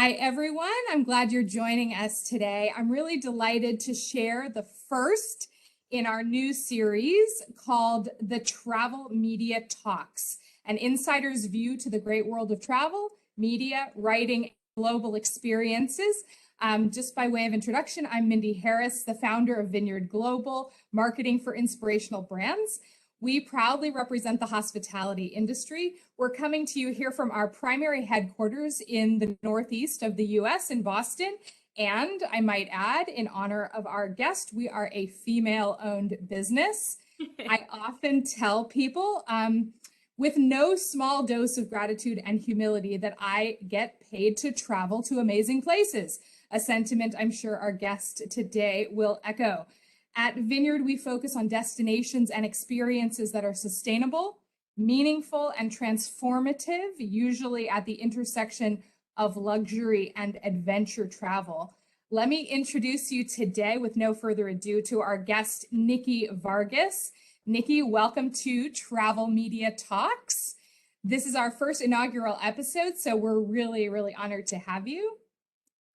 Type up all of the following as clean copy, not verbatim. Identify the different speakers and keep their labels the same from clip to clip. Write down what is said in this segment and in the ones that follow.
Speaker 1: Hi, everyone. I'm glad you're joining us today. I'm really delighted to share the first in our new series called The Travel Media Talks, an insider's view to the great world of travel, media, writing, global experiences. Just by way of introduction, I'm Mindy Harris, the founder of Vineyard Global, marketing for inspirational brands. We proudly represent the hospitality industry. We're coming to you here from our primary headquarters in the Northeast of the US in Boston. And I might add, in honor of our guest, we are a female-owned business. I often tell people with no small dose of gratitude and humility that I get paid to travel to amazing places, a sentiment I'm sure our guest today will echo. At Vineyard, we focus on destinations and experiences that are sustainable, meaningful, and transformative, usually at the intersection of luxury and adventure travel. Let me introduce you today, with no further ado, to our guest, Nikki Vargas. Nikki, welcome to Travel Media Talks. This is our first inaugural episode, so we're really, really honored to have you.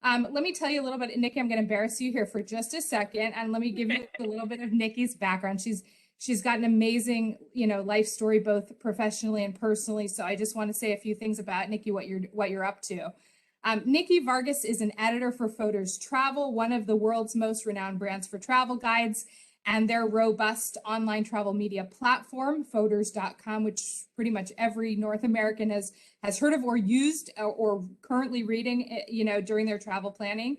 Speaker 1: Let me tell you a little bit, Nikki, I'm going to embarrass you here for just a second, and let me give you a little bit of Nikki's background. She's got an amazing, life story, both professionally and personally. So I just want to say a few things about Nikki, what you're up to. Nikki Vargas is an editor for Fodor's Travel, one of the world's most renowned brands for travel guides, and their robust online travel media platform, Fodors.com, which pretty much every North American has heard of or used or currently reading, during their travel planning.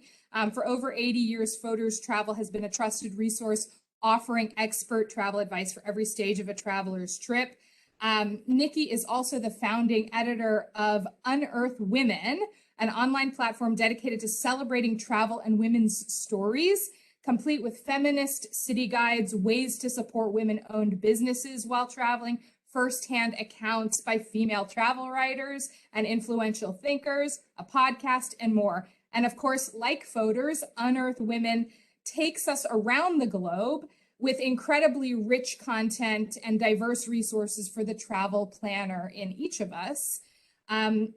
Speaker 1: For over 80 years, Fodor's Travel has been a trusted resource offering expert travel advice for every stage of a traveler's trip. Nikki is also the founding editor of Unearth Women, an online platform dedicated to celebrating travel and women's stories, complete with feminist city guides, ways to support women-owned businesses while traveling, firsthand accounts by female travel writers and influential thinkers, a podcast, and more. And of course, like Fodor's, Unearth Women takes us around the globe with incredibly rich content and diverse resources for the travel planner in each of us.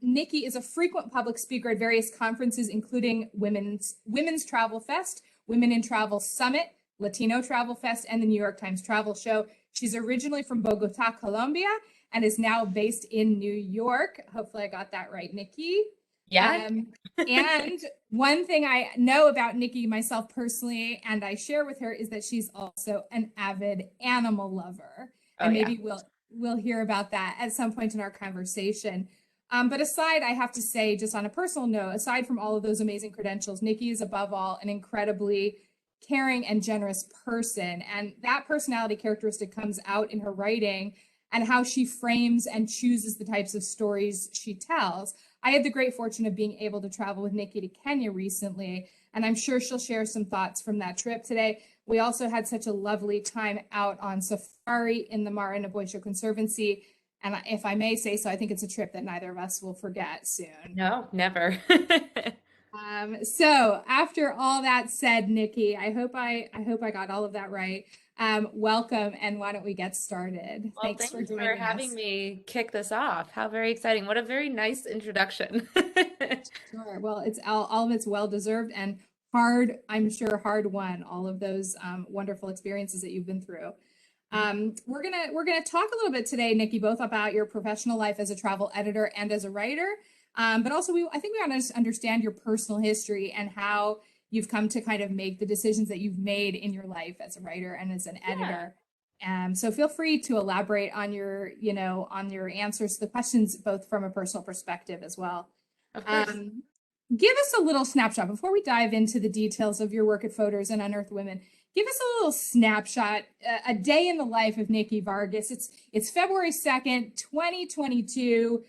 Speaker 1: Nikki is a frequent public speaker at various conferences, including Women's Travel Fest, Women in Travel Summit, Latino Travel Fest, and the New York Times Travel Show. She's originally from Bogota, Colombia, and is now based in New York. Hopefully I got that right, Nikki.
Speaker 2: Yeah.
Speaker 1: And one thing I know about Nikki myself personally, and I share with her, is that she's also an avid animal lover. And maybe we'll hear about that at some point in our conversation. But aside, I have to say, just on a personal note, aside from all of those amazing credentials, Nikki is above all an incredibly caring and generous person. And that personality characteristic comes out in her writing and how she frames and chooses the types of stories she tells. I had the great fortune of being able to travel with Nikki to Kenya recently, and I'm sure she'll share some thoughts from that trip today. We also had such a lovely time out on safari in the Mara Naboisho Conservancy. And if I may say so, I think it's a trip that neither of us will forget soon.
Speaker 2: No, never.
Speaker 1: So after all that said, Nikki, I hope I got all of that right. Welcome, and why don't we get started?
Speaker 2: Well,
Speaker 1: Thanks for joining
Speaker 2: for having
Speaker 1: us.
Speaker 2: me kick this off. How very exciting. What a very nice introduction.
Speaker 1: Sure. Well, it's all of it's well deserved and hard, I'm sure hard won, all of those wonderful experiences that you've been through. We're gonna talk a little bit today, Nikki, both about your professional life as a travel editor and as a writer, but also I think we want to understand your personal history and how you've come to kind of make the decisions that you've made in your life as a writer and as an editor. So feel free to elaborate on on your answers to the questions, both from a personal perspective as well.
Speaker 2: Of course.
Speaker 1: Give us a little snapshot before we dive into the details of your work at Fodors and Unearth Women. Give us a little snapshot, a day in the life of Nikki Vargas. It's February 2nd, 2022.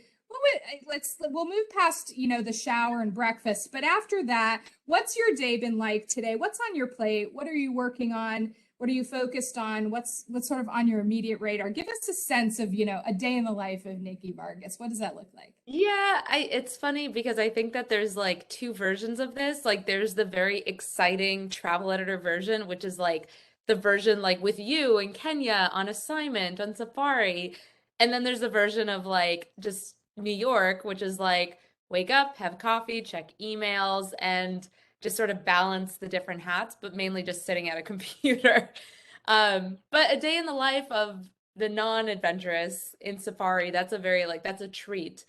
Speaker 1: We'll move past, the shower and breakfast, but after that, what's your day been like today? What's on your plate? What are you working on? What are you focused on? What's sort of on your immediate radar? Give us a sense of, a day in the life of Nikki Vargas. What does that look like?
Speaker 2: Yeah, it's funny because I think that there's like two versions of this. Like there's the very exciting travel editor version, which is like the version like with you in Kenya on assignment on safari. And then there's the version of like just New York, which is like wake up, have coffee, check emails, and just sort of balance the different hats, but mainly just sitting at a computer. But a day in the life of the non-adventurous in Safari, that's a very like that's a treat.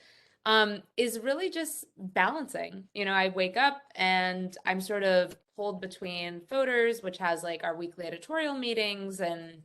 Speaker 2: Is really just balancing. You know, I wake up and I'm sort of pulled between Fodors, which has like our weekly editorial meetings and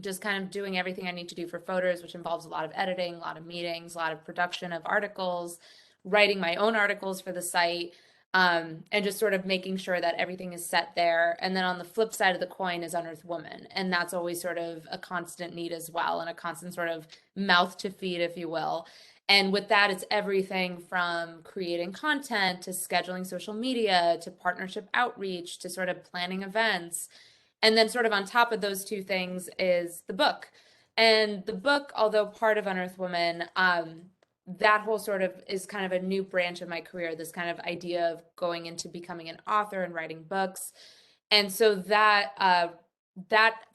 Speaker 2: just kind of doing everything I need to do for Fodors, which involves a lot of editing, a lot of meetings, a lot of production of articles, writing my own articles for the site, and just sort of making sure that everything is set there. And then on the flip side of the coin is Unearthed Woman. And that's always sort of a constant need as well, and a constant sort of mouth to feed, if you will. And with that, it's everything from creating content to scheduling social media to partnership outreach to sort of planning events. And then, sort of on top of those two things, is the book. And the book, although part of Unearthed Woman, that whole sort of is kind of a new branch of my career, this kind of idea of going into becoming an author and writing books. And so that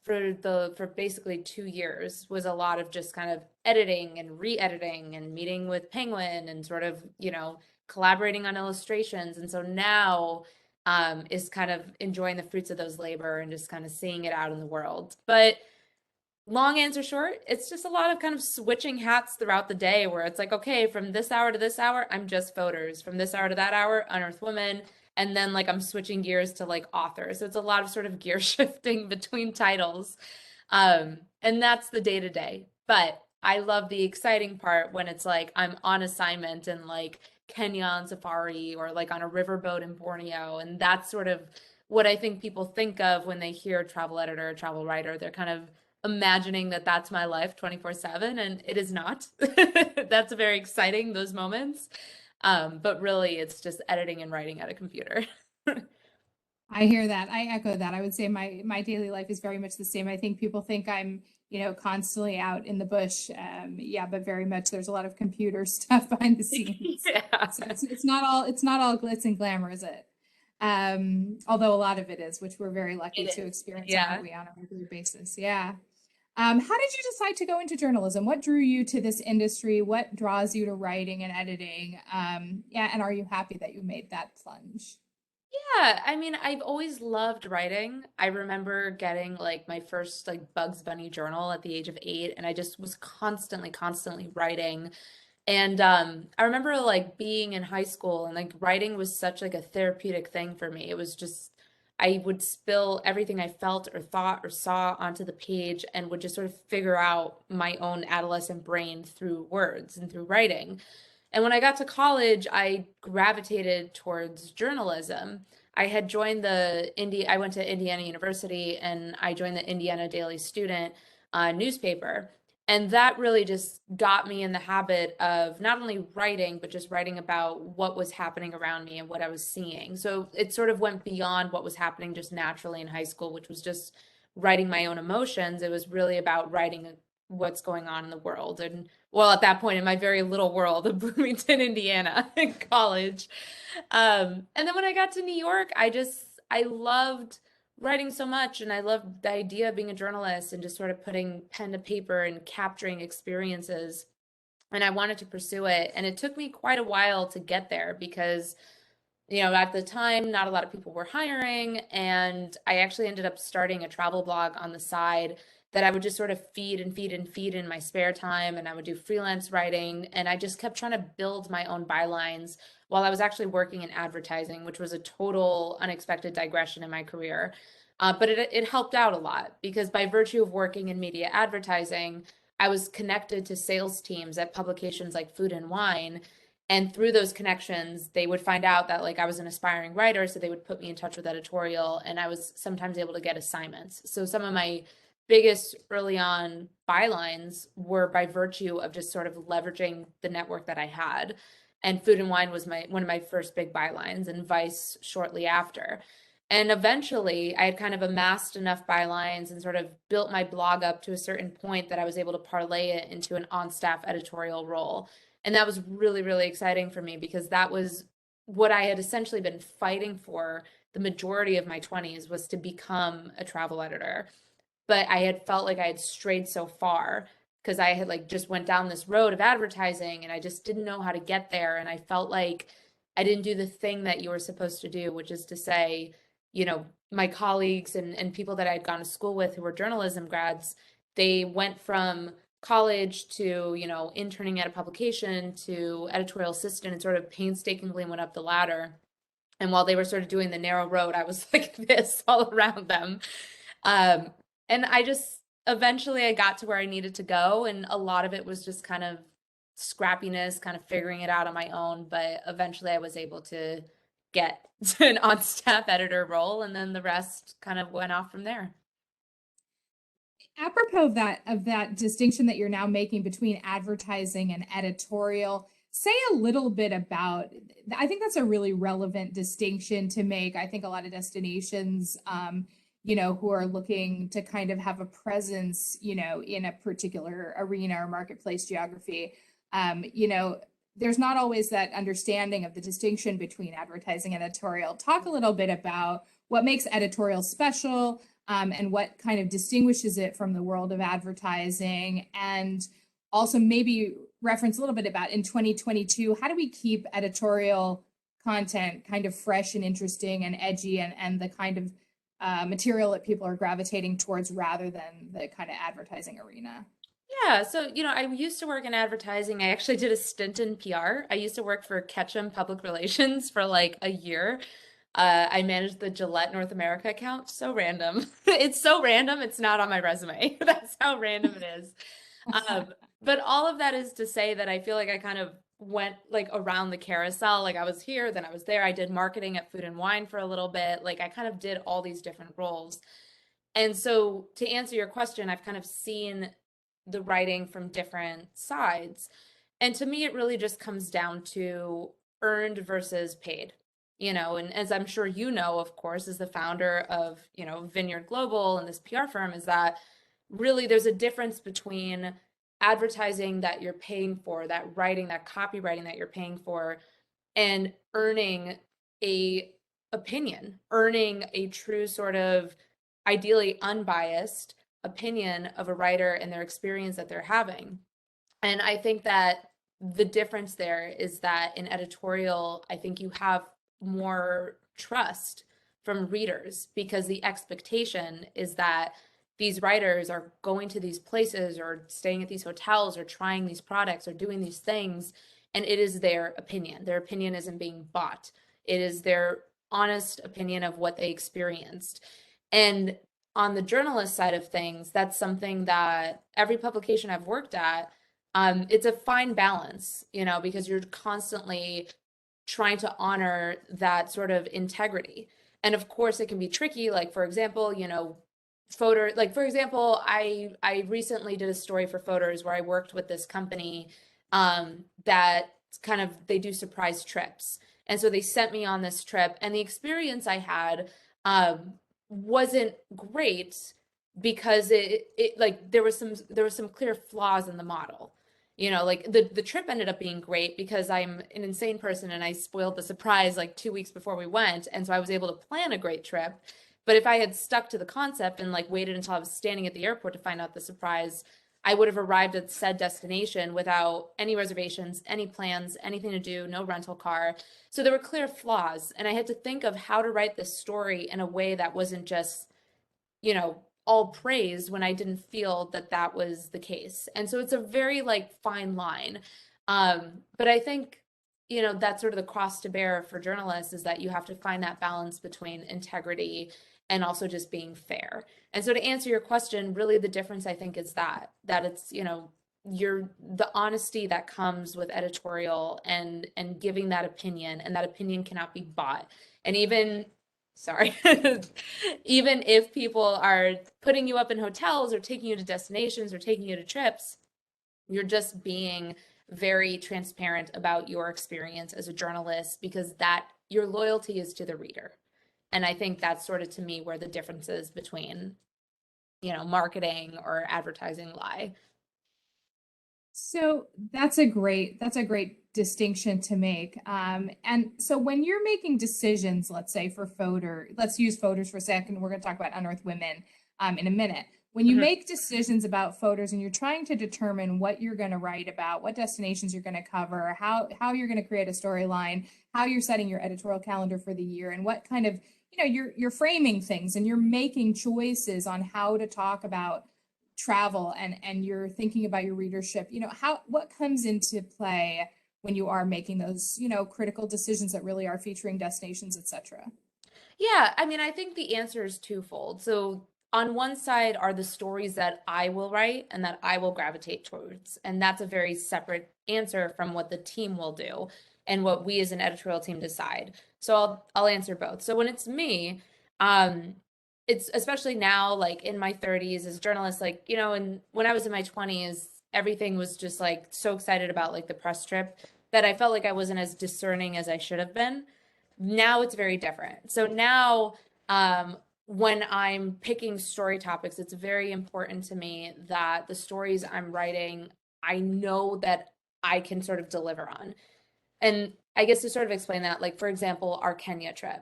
Speaker 2: for basically 2 years was a lot of just kind of editing and re-editing and meeting with Penguin and sort of, collaborating on illustrations. And so now is kind of enjoying the fruits of those labor and just kind of seeing it out in the world. But long answer short, it's just a lot of kind of switching hats throughout the day where it's like, okay, from this hour to this hour, I'm just Fodors. From this hour to that hour, Unearthed Woman. And then like I'm switching gears to like author. So it's a lot of sort of gear shifting between titles. And that's the day to day. But I love the exciting part when it's like I'm on assignment in like Kenya on safari or like on a riverboat in Borneo. And that's sort of what I think people think of when they hear travel editor, travel writer. They're kind of imagining that that's my life 24/7, and it is not. That's very exciting, those moments. But really it's just editing and writing at a computer.
Speaker 1: I hear that. I echo that. I would say my daily life is very much the same. I think people think I'm, constantly out in the bush. Yeah, but very much there's a lot of computer stuff behind the scenes.
Speaker 2: Yeah.
Speaker 1: So it's not all glitz and glamour, is it? Although a lot of it is, which we're very lucky
Speaker 2: It
Speaker 1: to
Speaker 2: is.
Speaker 1: experience,
Speaker 2: Yeah.
Speaker 1: aren't we, on a regular basis? Yeah. How did you decide to go into journalism? What drew you to this industry? What draws you to writing and editing? Yeah, and are you happy that you made that plunge?
Speaker 2: Yeah, I mean, I've always loved writing. I remember getting like my first like Bugs Bunny journal at the age of 8, and I just was constantly writing. And I remember like being in high school and like writing was such like a therapeutic thing for me. It was just I would spill everything I felt or thought or saw onto the page and would just sort of figure out my own adolescent brain through words and through writing. And when I got to college, I gravitated towards journalism. I had joined I went to Indiana University and I joined the Indiana Daily Student newspaper. And that really just got me in the habit of not only writing, but just writing about what was happening around me and what I was seeing. So it sort of went beyond what was happening just naturally in high school, which was just writing my own emotions. It was really about writing what's going on in the world. And well, at that point in my very little world of Bloomington, Indiana, in college. And then when I got to New York, I loved writing so much, and I loved the idea of being a journalist and just sort of putting pen to paper and capturing experiences. And I wanted to pursue it. And it took me quite a while to get there because, at the time, not a lot of people were hiring. And I actually ended up starting a travel blog on the side that I would just sort of feed and feed and feed in my spare time. And I would do freelance writing. And I just kept trying to build my own bylines while I was actually working in advertising, which was a total unexpected digression in my career. But it helped out a lot because by virtue of working in media advertising, I was connected to sales teams at publications like Food and Wine. And through those connections, they would find out that like I was an aspiring writer, so they would put me in touch with editorial, and I was sometimes able to get assignments. So some of my biggest early on bylines were by virtue of just sort of leveraging the network that I had. And Food and Wine was one of my first big bylines, and Vice shortly after. And eventually, I had kind of amassed enough bylines and sort of built my blog up to a certain point that I was able to parlay it into an on-staff editorial role. And that was really, really exciting for me because that was what I had essentially been fighting for the majority of my 20s, was to become a travel editor. But I had felt like I had strayed so far because I had like just went down this road of advertising and I just didn't know how to get there. And I felt like I didn't do the thing that you were supposed to do, which is to say, my colleagues and people that I'd gone to school with who were journalism grads, they went from college to, interning at a publication to editorial assistant and sort of painstakingly went up the ladder. And while they were sort of doing the narrow road, I was like this all around them. Um, and I just eventually I got to where I needed to go. And a lot of it was just kind of scrappiness, kind of figuring it out on my own. But eventually I was able to get to an on-staff editor role, and then the rest kind of went off from there.
Speaker 1: Apropos of that distinction that you're now making between advertising and editorial, say a little bit about, I think that's a really relevant distinction to make. I think a lot of destinations, who are looking to kind of have a presence, in a particular arena or marketplace geography, there's not always that understanding of the distinction between advertising and editorial. Talk a little bit about what makes editorial special, and what kind of distinguishes it from the world of advertising, and also maybe reference a little bit about in 2022, how do we keep editorial content kind of fresh and interesting and edgy and the kind of material that people are gravitating towards rather than the kind of advertising arena?
Speaker 2: Yeah, so I used to work in advertising. I actually did a stint in PR. I used to work for Ketchum Public Relations for like a year. I managed the Gillette North America account. So random. It's so random. It's not on my resume. That's how random it is. But all of that is to say that I feel like I kind of went like around the carousel. Like I was here, then I was there. I did marketing at Food and Wine for a little bit. Like I kind of did all these different roles. And so to answer your question, I've kind of seen the writing from different sides. And to me, it really just comes down to earned versus paid. And as I'm sure of course, as the founder of, Vineyard Global and this PR firm, is that really there's a difference between advertising that you're paying for, that writing, that copywriting that you're paying for, and earning a opinion, earning a true sort of ideally unbiased opinion of a writer and their experience that they're having. And I think that the difference there is that in editorial, I think you have more trust from readers because the expectation is that these writers are going to these places or staying at these hotels or trying these products or doing these things, and it is their opinion. Their opinion isn't being bought. It is their honest opinion of what they experienced. And on the journalist side of things, that's something that every publication I've worked at, it's a fine balance, because you're constantly trying to honor that sort of integrity. And of course, it can be tricky. Like, for example, Fodor, like, for example, I recently did a story for Fodor's where I worked with this company that kind of, they do surprise trips. And so they sent me on this trip, and the experience I had wasn't great because it like there was some clear flaws in the model. Like the trip ended up being great because I'm an insane person and I spoiled the surprise like 2 weeks before we went, and so I was able to plan a great trip. But if I had stuck to the concept and like waited until I was standing at the airport to find out the surprise, I would have arrived at said destination without any reservations, any plans, anything to do, no rental car. So there were clear flaws, and I had to think of how to write this story in a way that wasn't just, all praise when I didn't feel that that was the case. And so it's a very like fine line. But I think, that's sort of the cross to bear for journalists, is that you have to find that balance between integrity and also just being fair. And so to answer your question, really the difference I think is that it's, the honesty that comes with editorial and giving that opinion, and that opinion cannot be bought. And even even if people are putting you up in hotels or taking you to destinations or taking you to trips, you're just being very transparent about your experience as a journalist, because that your loyalty is to the reader. And I think that's sort of, to me, where the differences between, marketing or advertising lie.
Speaker 1: So that's a great distinction to make. And so when you're making decisions, let's say for Fodor, let's use Fodor's for a second. We're going to talk about Unearthed Women in a minute. when you
Speaker 2: Mhm.
Speaker 1: make decisions about photos and you're trying to determine what you're going to write about, what destinations you're going to cover, how you're going to create a storyline, how you're setting your editorial calendar for the year, and what kind of, you're framing things and you're making choices on how to talk about travel, and you're thinking about your readership, what comes into play when you are making those, critical decisions that really are featuring destinations, etc.
Speaker 2: Yeah, I mean, I think the answer is twofold. So, on one side are the stories that I will write and that I will gravitate towards. And that's a very separate answer from what the team will do and what we as an editorial team decide. So, I'll answer both. So, when it's me, um, it's especially now, like in my 30s as journalists, like, and when I was in my 20s, everything was just like so excited about like the press trip that I felt like I wasn't as discerning as I should have been. Now it's very different. So now, when I'm picking story topics, it's very important to me that the stories I'm writing, I know that I can sort of deliver on. And I guess to sort of explain that, like, for example, our Kenya trip.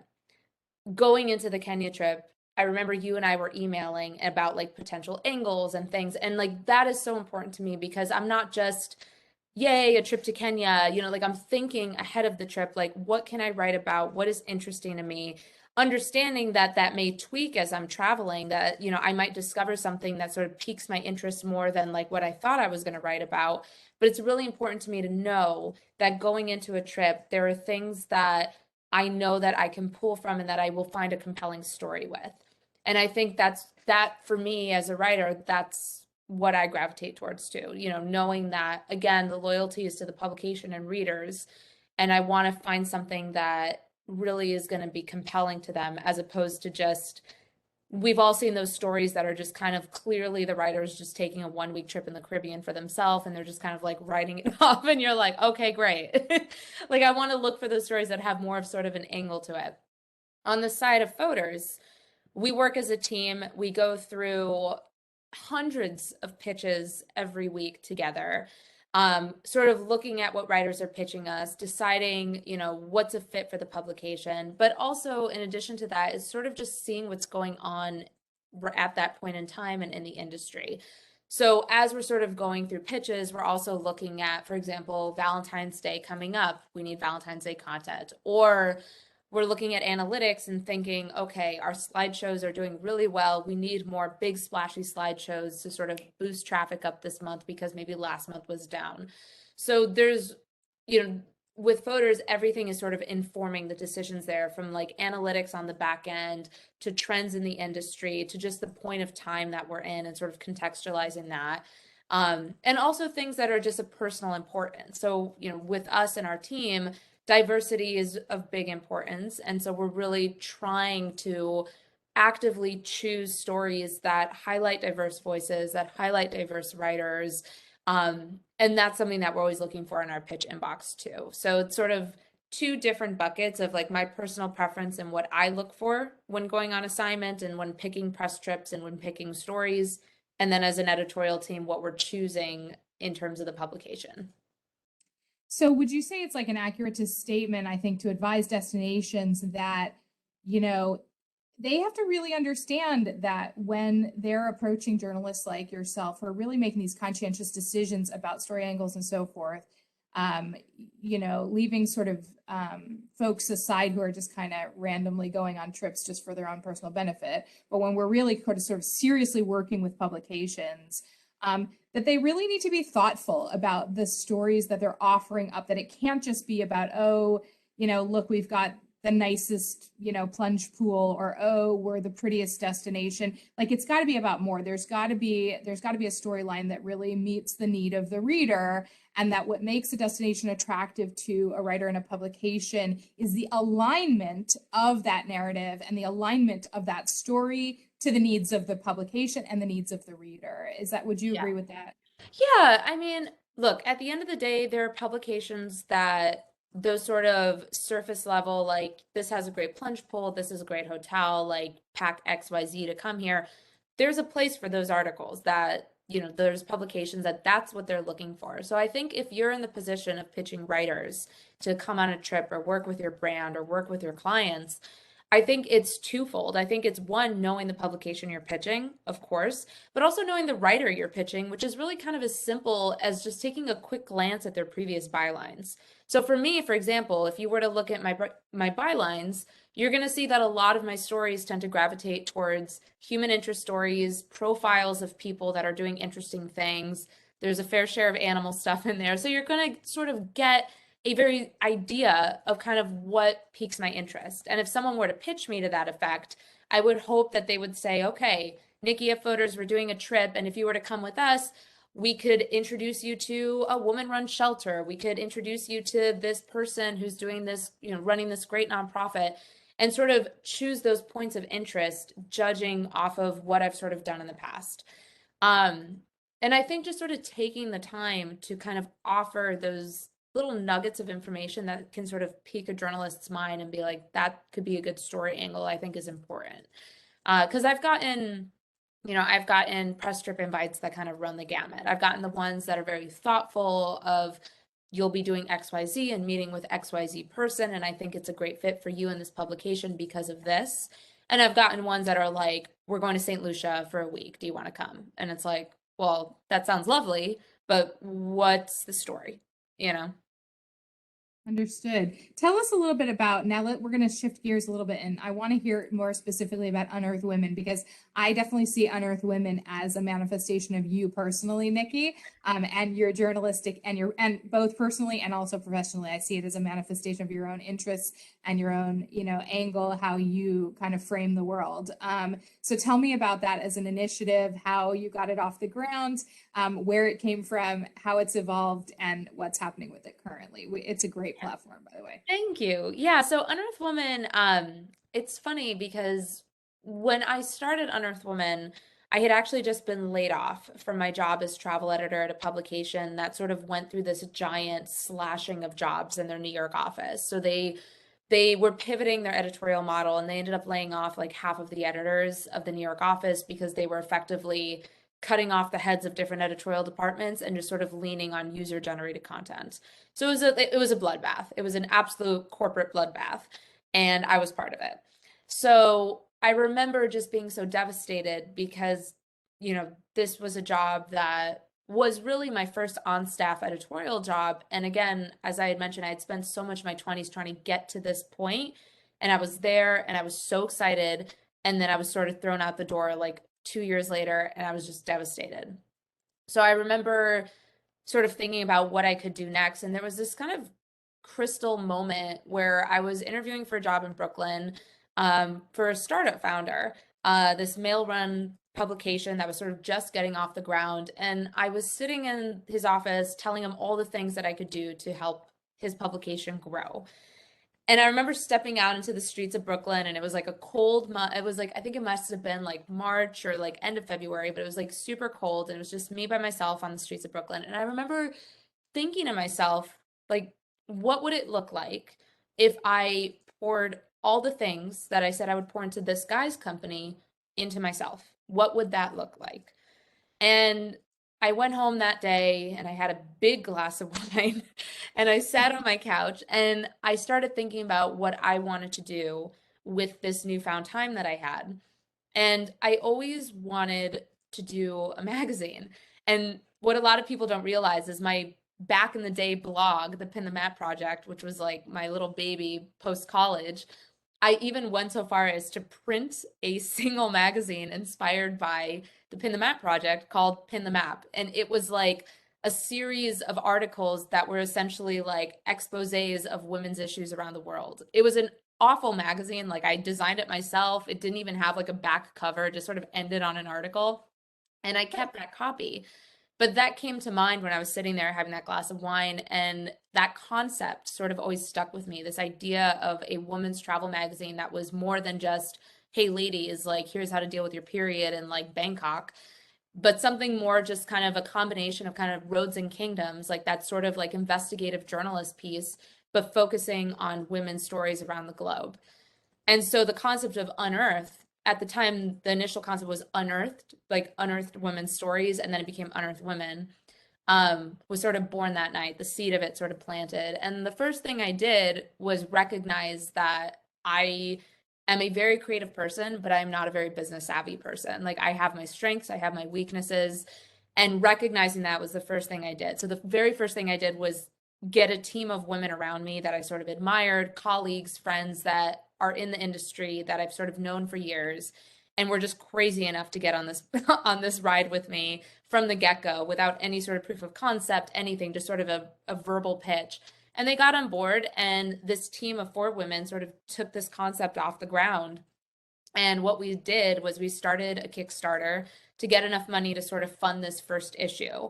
Speaker 2: Going into the Kenya trip, I remember you and I were emailing about like potential angles and things. And like that is so important to me because I'm not just, yay, a trip to Kenya, like I'm thinking ahead of the trip, like what can I write about? What is interesting to me? Understanding that that may tweak as I'm traveling, that, I might discover something that sort of piques my interest more than like what I thought I was going to write about. But it's really important to me to know that going into a trip, there are things that I know that I can pull from and that I will find a compelling story with. And I think that for me as a writer, that's what I gravitate towards too. Knowing that again, the loyalty is to the publication and readers, and I want to find something that really is going to be compelling to them as opposed to just we've all seen those stories that are just kind of clearly the writers just taking a 1 week trip in the Caribbean for themselves and they're just kind of like writing it off and you're like, okay, great. Like I want to look for those stories that have more of sort of an angle to it. On the side of Fodors, we work as a team. We go through hundreds of pitches every week together, sort of looking at what writers are pitching us, deciding, what's a fit for the publication. But also, in addition to that, is sort of just seeing what's going on at that point in time and in the industry. So as we're sort of going through pitches, we're also looking at, for example, Valentine's Day coming up. We need Valentine's Day content. Or we're looking at analytics and thinking, okay, our slideshows are doing really well. We need more big splashy slideshows to sort of boost traffic up this month because maybe last month was down. So there's, with Fodors, everything is sort of informing the decisions there, from like analytics on the back end to trends in the industry to just the point of time that we're in and sort of contextualizing that. And also things that are just of personal importance. So, with us and our team, diversity is of big importance. And so we're really trying to actively choose stories that highlight diverse voices, that highlight diverse writers. And that's something that we're always looking for in our pitch inbox too. So it's sort of two different buckets of like my personal preference and what I look for when going on assignment and when picking press trips and when picking stories. And then as an editorial team, what we're choosing in terms of the publication.
Speaker 1: So would you say it's like an accurate statement, I think, to advise destinations that, they have to really understand that when they're approaching journalists like yourself who are really making these conscientious decisions about story angles and so forth, leaving sort of folks aside who are just kind of randomly going on trips just for their own personal benefit. But when we're really sort of seriously working with publications, that they really need to be thoughtful about the stories that they're offering up, that it can't just be about, oh, look, we've got the nicest, plunge pool, or, oh, we're the prettiest destination. Like it's got to be about more. There's got to be a storyline that really meets the need of the reader, and that what makes a destination attractive to a writer and a publication is the alignment of that narrative and the alignment of that story to the needs of the publication and the needs of the reader. Would you
Speaker 2: Yeah.
Speaker 1: agree with that?
Speaker 2: Yeah, I mean, look, at the end of the day, there are publications that those sort of surface level, like this has a great plunge pool, this is a great hotel, like pack XYZ to come here. There's a place for those articles that, there's publications that that's what they're looking for. So I think if you're in the position of pitching writers to come on a trip or work with your brand or work with your clients, I think it's twofold. I think it's one, knowing the publication you're pitching, of course, but also knowing the writer you're pitching, which is really kind of as simple as just taking a quick glance at their previous bylines. So for me, for example, if you were to look at my bylines, you're going to see that a lot of my stories tend to gravitate towards human interest stories, profiles of people that are doing interesting things. There's a fair share of animal stuff in there. So you're going to sort of get a very idea of kind of what piques my interest. And if someone were to pitch me to that effect, I would hope that they would say, okay, Nikki at Fodor's, we're doing a trip, and if you were to come with us, we could introduce you to a woman-run shelter. We could introduce you to this person who's doing this, running this great nonprofit, and sort of choose those points of interest, judging off of what I've sort of done in the past. And I think just sort of taking the time to kind of offer those little nuggets of information that can sort of pique a journalist's mind and be like, that could be a good story angle, I think is important. Because I've gotten press trip invites that kind of run the gamut. I've gotten the ones that are very thoughtful of, you'll be doing XYZ and meeting with XYZ person, and I think it's a great fit for you in this publication because of this. And I've gotten ones that are like, we're going to St. Lucia for a week. Do you want to come? And it's like, well, that sounds lovely, but what's the story?
Speaker 1: Understood. Tell us a little bit about now. We're going to shift gears a little bit, and I want to hear more specifically about Unearthed Women, because I definitely see Unearthed Women as a manifestation of you personally, Nikki, and your journalistic and both personally and also professionally. I see it as a manifestation of your own interests and your own, angle, how you kind of frame the world. So tell me about that as an initiative, how you got it off the ground, where it came from, how it's evolved, and what's happening with it currently. It's a great platform, by the way.
Speaker 2: Thank you. Yeah, so Unearthed Woman, it's funny because when I started Unearthed Woman, I had actually just been laid off from my job as travel editor at a publication that sort of went through this giant slashing of jobs in their New York office. So they were pivoting their editorial model, and they ended up laying off like half of the editors of the New York office because they were effectively cutting off the heads of different editorial departments and just sort of leaning on user generated content. So it was a bloodbath. It was an absolute corporate bloodbath, and I was part of it. So I remember just being so devastated because, this was a job that was really my first on-staff editorial job. And again, as I had mentioned, I had spent so much of my 20s trying to get to this point, and I was there and I was so excited. And then I was sort of thrown out the door like 2 years later, and I was just devastated. So I remember sort of thinking about what I could do next. And there was this kind of crystal moment where I was interviewing for a job in Brooklyn, for a startup founder, this mail-run publication that was sort of just getting off the ground. And I was sitting in his office telling him all the things that I could do to help his publication grow. And I remember stepping out into the streets of Brooklyn, and it was like a cold month. It was like, I think it must have been like March or like end of February, but it was like super cold, and it was just me by myself on the streets of Brooklyn. And I remember thinking to myself, like, what would it look like if I poured all the things that I said I would pour into this guy's company into myself? What would that look like? And I went home that day and I had a big glass of wine and I sat on my couch and I started thinking about what I wanted to do with this newfound time that I had. And I always wanted to do a magazine. And what a lot of people don't realize is my back in the day blog, the Pin the Map Project, which was like my little baby post college, I even went so far as to print a single magazine inspired by the Pin the Map project called Pin the Map. And it was like a series of articles that were essentially like exposés of women's issues around the world. It was an awful magazine. Like, I designed it myself. It didn't even have like a back cover, it just sort of ended on an article. And I kept that copy. But that came to mind when I was sitting there having that glass of wine, and that concept sort of always stuck with me. This idea of a woman's travel magazine that was more than just, hey, ladies, like, here's how to deal with your period in like Bangkok, but something more just kind of a combination of kind of roads and kingdoms, like that sort of like investigative journalist piece, but focusing on women's stories around the globe. And so the concept of Unearthed, at the time, the initial concept was Unearthed, like Unearthed Women's Stories, and then it became Unearthed Women, was sort of born that night, the seed of it sort of planted. And the first thing I did was recognize that I am a very creative person, but I'm not a very business savvy person. Like I have my strengths, I have my weaknesses, and recognizing that was the first thing I did. So the very first thing I did was get a team of women around me that I sort of admired, colleagues, friends that are in the industry that I've sort of known for years, and were just crazy enough to get on this on this ride with me from the get-go without any sort of proof of concept, anything, just sort of a verbal pitch. And they got on board, and this team of 4 women sort of took this concept off the ground. And what we did was we started a Kickstarter to get enough money to sort of fund this first issue.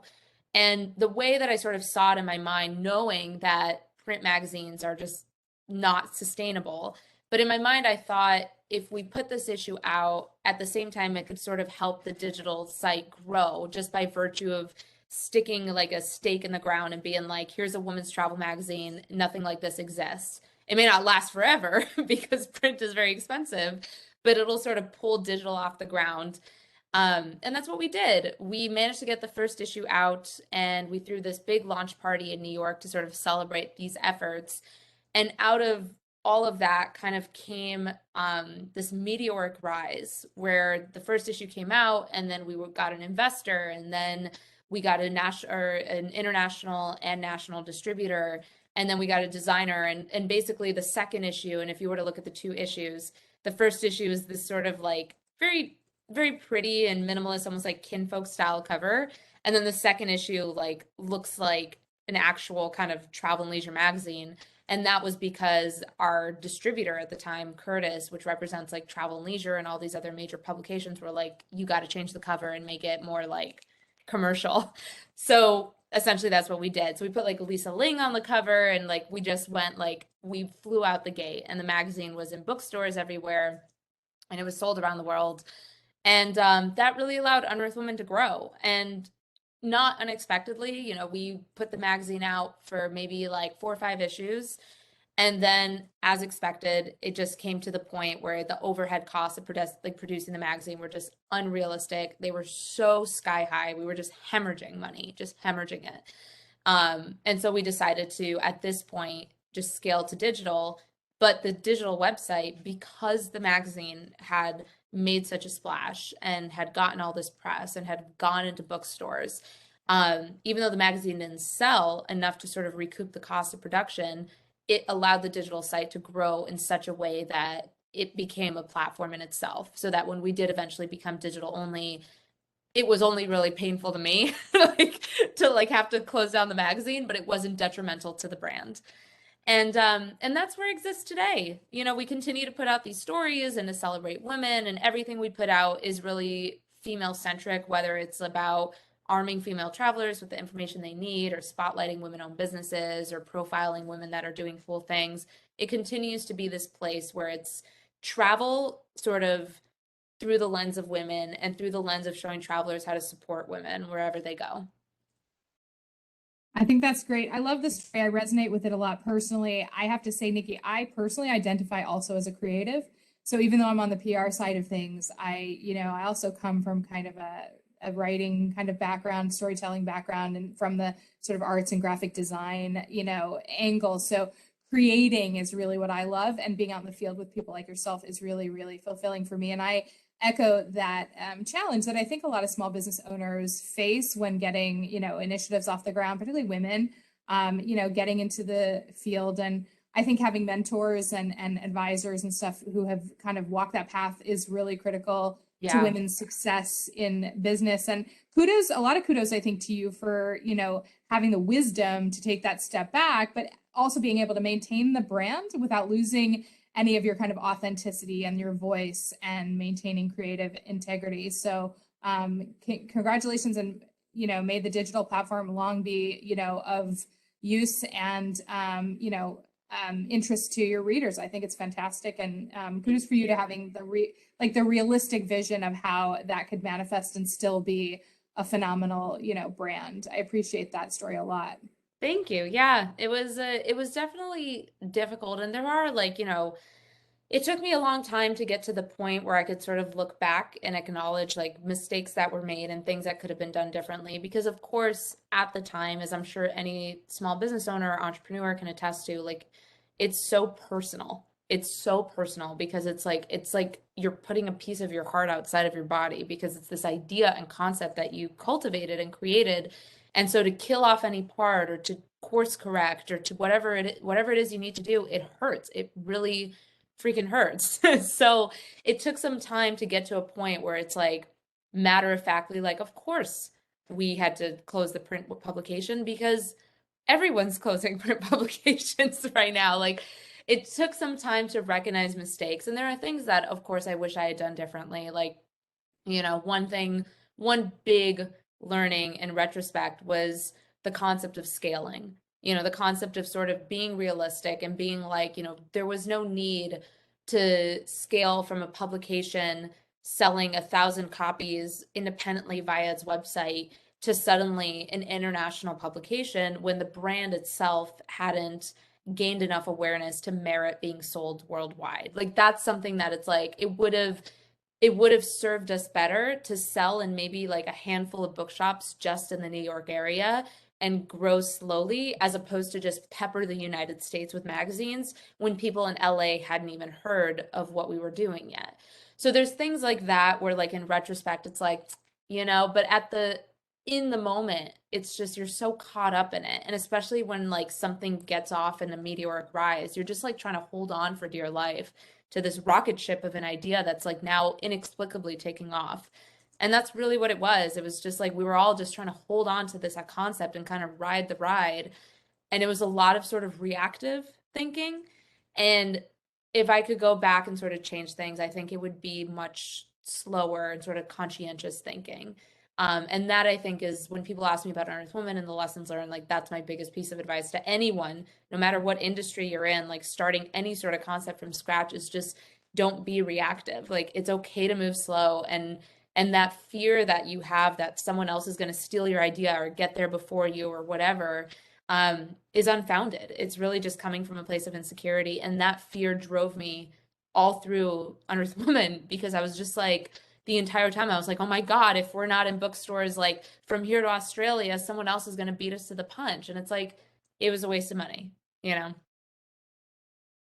Speaker 2: And the way that I sort of saw it in my mind, knowing that print magazines are just not sustainable, but in my mind, I thought if we put this issue out at the same time, it could sort of help the digital site grow just by virtue of sticking like a stake in the ground and being like, here's a women's travel magazine, nothing like this exists. It may not last forever because print is very expensive, but it'll sort of pull digital off the ground. And that's what we did. We managed to get the first issue out, and we threw this big launch party in New York to sort of celebrate these efforts. And out of all of that kind of came this meteoric rise where the first issue came out, and then we got an investor, and then we got an international and national distributor, and then we got a designer, and basically the second issue. And if you were to look at the 2 issues, the first issue is this sort of like very pretty and minimalist, almost like kinfolk style cover. And then the second issue like looks like an actual kind of travel and leisure magazine. And that was because our distributor at the time, Curtis, which represents like Travel and Leisure and all these other major publications, were like, you got to change the cover and make it more like commercial. So essentially that's what we did. So we put like Lisa Ling on the cover, and like we just went like, we flew out the gate, and the magazine was in bookstores everywhere, and it was sold around the world. And that really allowed Unearthed Women to grow. And not unexpectedly, you know, we put the magazine out for maybe like 4 or 5 issues. And then, as expected, it just came to the point where the overhead costs of producing the magazine were just unrealistic. They were so sky high. We were just hemorrhaging money, just hemorrhaging it. And so we decided to, at this point, just scale to digital. But the digital website, because the magazine had made such a splash and had gotten all this press and had gone into bookstores, even though the magazine didn't sell enough to sort of recoup the cost of production, it allowed the digital site to grow in such a way that it became a platform in itself. So that when we did eventually become digital only, it was only really painful to me like to like have to close down the magazine, but it wasn't detrimental to the brand. And that's where it exists today. You know, we continue to put out these stories and to celebrate women, and everything we put out is really female centric, whether it's about arming female travelers with the information they need, or spotlighting women-owned businesses, or profiling women that are doing cool things. It continues to be this place where it's travel sort of through the lens of women and through the lens of showing travelers how to support women wherever they go.
Speaker 1: I think that's great. I love this story. I resonate with it a lot personally. I have to say, Nikki, I personally identify also as a creative. So even though I'm on the PR side of things, I also come from kind of a writing kind of background, storytelling background, and from the sort of arts and graphic design, angle. So creating is really what I love, and being out in the field with people like yourself is really, really fulfilling for me. And I echo that challenge that I think a lot of small business owners face when getting, initiatives off the ground, particularly women, getting into the field. And I think having mentors and advisors and stuff who have kind of walked that path is really critical to
Speaker 2: Yeah.
Speaker 1: women's success in business. And a lot of kudos, I think, to you for, having the wisdom to take that step back, but also being able to maintain the brand without losing any of your kind of authenticity and your voice, and maintaining creative integrity. So congratulations, and may the digital platform long be of use and interest to your readers. I think it's fantastic, and kudos for you to having the realistic vision of how that could manifest and still be a phenomenal brand. I appreciate that story a lot.
Speaker 2: Thank you. Yeah, it was definitely difficult, and there are like, it took me a long time to get to the point where I could sort of look back and acknowledge like mistakes that were made and things that could have been done differently. Because of course, at the time, as I'm sure any small business owner or entrepreneur can attest to, like it's so personal. it's so personal because it's like you're putting a piece of your heart outside of your body because it's this idea and concept that you cultivated and created. And so to kill off any part or to course correct or to whatever it is you need to do, it hurts. It really freaking hurts. So it took some time to get to a point where it's like matter of factly, like, of course we had to close the print publication because everyone's closing print publications right now. Like, it took some time to recognize mistakes. And there are things that, of course, I wish I had done differently. Like, one big learning in retrospect was the concept of scaling. The concept of sort of being realistic and being like, there was no need to scale from a publication selling 1,000 copies independently via its website to suddenly an international publication when the brand itself hadn't gained enough awareness to merit being sold worldwide. Like, that's something that it's like it would have served us better to sell in maybe like a handful of bookshops just in the New York area and grow slowly as opposed to just pepper the United States with magazines when people in LA hadn't even heard of what we were doing yet. So there's things like that where, like, in retrospect it's like, but in the moment it's just you're so caught up in it. And especially when like something gets off in a meteoric rise, you're just like trying to hold on for dear life to this rocket ship of an idea that's like now inexplicably taking off. And that's really what it was. It was just like we were all just trying to hold on to this concept and kind of ride the ride. And it was a lot of sort of reactive thinking. And if I could go back and sort of change things, I think it would be much slower and sort of conscientious thinking. And that, I think, is when people ask me about Unearthed Woman and the lessons learned, like, that's my biggest piece of advice to anyone, no matter what industry you're in. Like, starting any sort of concept from scratch is just don't be reactive. Like, it's okay to move slow, and that fear that you have that someone else is going to steal your idea or get there before you or whatever, is unfounded. It's really just coming from a place of insecurity. And that fear drove me all through Unearthed Woman because I was just like, the entire time I was like, oh my God, if we're not in bookstores like from here to Australia, someone else is going to beat us to the punch. And it's like, it was a waste of money, you know?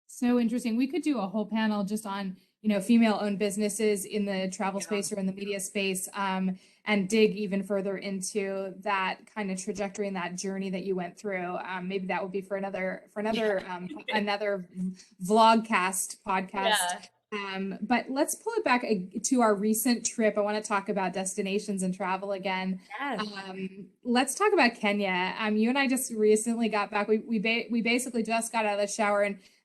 Speaker 1: So interesting. We could do a whole panel just on, female-owned businesses in the travel space or in the media space, and dig even further into that kind of trajectory and that journey that you went through. Maybe that would be for another vlogcast podcast.
Speaker 2: Yeah.
Speaker 1: But let's pull it back to our recent trip. I want to talk about destinations and travel again.
Speaker 2: Yes.
Speaker 1: Let's talk about Kenya. You and I just recently got back. We basically just got out of the shower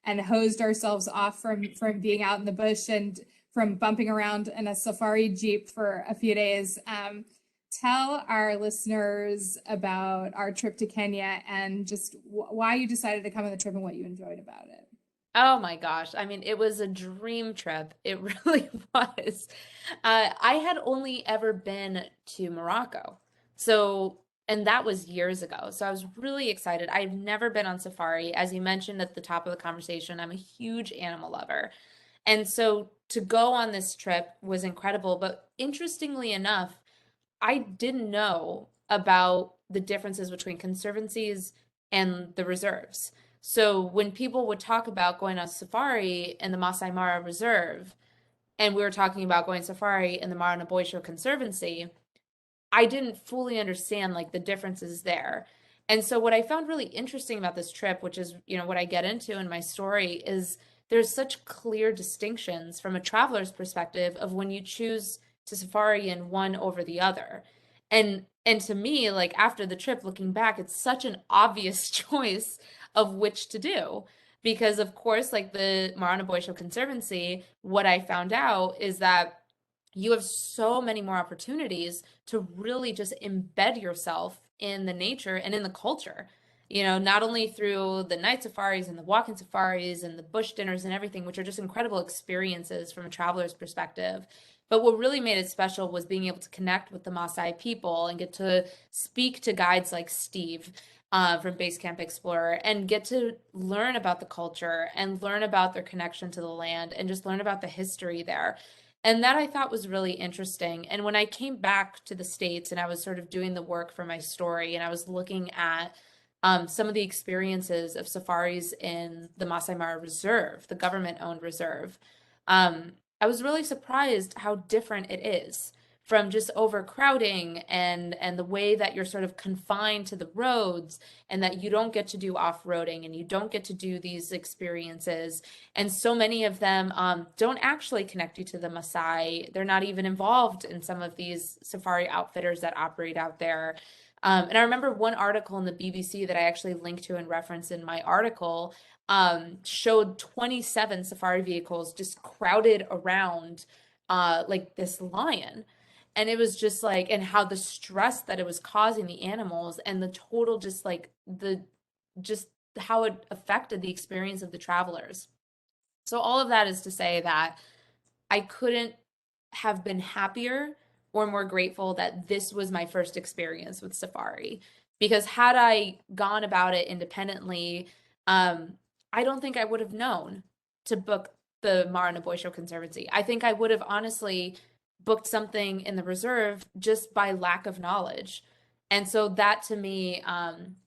Speaker 1: and hosed ourselves off from being out in the bush and from bumping around in a safari jeep for a few days. Tell our listeners about our trip to Kenya and just why you decided to come on the trip and what you enjoyed about it.
Speaker 2: Oh my gosh. I mean, it was a dream trip. It really was. I had only ever been to Morocco. So, and that was years ago. So I was really excited. I've never been on safari. As you mentioned at the top of the conversation, I'm a huge animal lover. And so to go on this trip was incredible. But interestingly enough, I didn't know about the differences between conservancies and the reserves. So when people would talk about going on safari in the Masai Mara Reserve, and we were talking about going safari in the Mara Naboisho Conservancy, I didn't fully understand like the differences there. And so what I found really interesting about this trip, which is, what I get into in my story, is there's such clear distinctions from a traveler's perspective of when you choose to safari in one over the other. And to me, like, after the trip, looking back, it's such an obvious choice of which to do. Because of course, like the Mara Naboisho Conservancy, what I found out is that you have so many more opportunities to really just embed yourself in the nature and in the culture. Not only through the night safaris and the walking safaris and the bush dinners and everything, which are just incredible experiences from a traveler's perspective. But what really made it special was being able to connect with the Maasai people and get to speak to guides like Steve from Base Camp Explorer and get to learn about the culture and learn about their connection to the land and just learn about the history there. And that I thought was really interesting. And when I came back to the States and I was sort of doing the work for my story and I was looking at some of the experiences of safaris in the Masai Mara Reserve, the government-owned reserve. I was really surprised how different it is from just overcrowding and the way that you're sort of confined to the roads and that you don't get to do off-roading and you don't get to do these experiences. And so many of them don't actually connect you to the Maasai. They're not even involved in some of these safari outfitters that operate out there. And I remember one article in the BBC that I actually linked to and referenced in my article showed 27 safari vehicles just crowded around like this lion. And it was just like, and how the stress that it was causing the animals and the total just like just how it affected the experience of the travelers. So all of that is to say that I couldn't have been happier or more grateful that this was my first experience with Safari. Because had I gone about it independently, um, I don't think I would have known to book the Mara Naboisho Conservancy. I think I would have honestly booked something in the reserve just by lack of knowledge. And so that to me